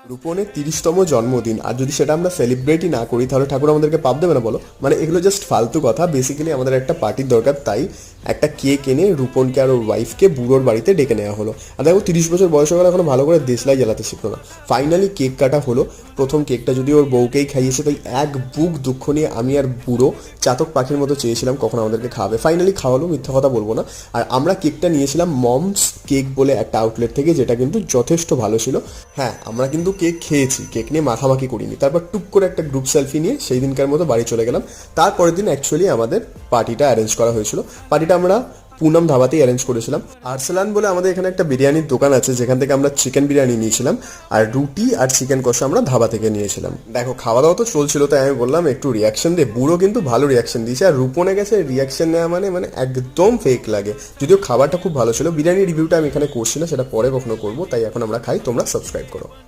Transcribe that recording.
রূপনের 30তম জন্মদিন, আর যদি সেটা আমরা সেলিব্রেটই না করি তাহলে ঠাকুর আমাদেরকে পাপ দেবে না বলো? মানে এগুলো জাস্ট ফালতু কথা। বেসিক্যালি আমাদের একটা পার্টির দরকার, তাই একটা কেক এনে রূপনকে আর ওর ওয়াইফকে বুড়োর বাড়িতে ডেকে নেওয়া হলো। আর দেখো 30 বছর বয়স হয়ে গেলে এখনো ভালো করে দেশলাই জ্বালাতে শিখলো না। ফাইনালি কেক কাটা হলো। প্রথম কেকটা যদি ওর বউকেই খাইয়েছে, তাই এক বুক দুঃখ নিয়ে আমি আর বুড়ো চাতক পাখির মতো চেয়েছিলাম কখন আমাদেরকে খাওয়াবে। ফাইনালি খাওয়ালো, মিথ্যা কথা বলবো না। আর আমরা কেকটা নিয়েছিলাম মমস কেক বলে একটা আউটলেট থেকে, যেটা কিন্তু যথেষ্ট ভালো ছিল। হ্যাঁ, আমরা কিন্তু কেক খেয়েছি, কেক নিয়ে মাখামাখি করিনি। তারপর টুক করে একটা গ্রুপ সেলফি নিয়ে সেই দিনকার মতো বাড়ি চলে গেলাম। তারপরের দিন অ্যাকচুয়ালি আমাদের পার্টিটা অ্যারেঞ্জ করা হয়েছিল। পার্টিটা আমরা পুনম ধাবাতেই অ্যারেঞ্জ করেছিলাম। আরসালান বলে আমাদের এখানে একটা বিরিয়ানির দোকান আছে, যেখান থেকে আমরা চিকেন বিরিয়ানি নিয়েছিলাম, আর রুটি আর চিকেন কষা আমরা ধাবা থেকে নিয়েছিলাম। দেখো খাওয়া দাওয়া তো চলছিল, তাই আমি বললাম একটু রিয়াকশন দে। বুড়ো কিন্তু ভালো রিয়াকশন দিয়েছে, আর রূপনে গেছে রিয়াকশন নেওয়া মানে মানে একদম ফেক লাগে। যদিও খাবারটা খুব ভালো ছিল। বিরিয়ানি রিভিউটা আমি এখানে করছি না, সেটা পরে কখনো করবো। তাই এখন আমরা খাই, তোমরা সাবস্ক্রাইব করো।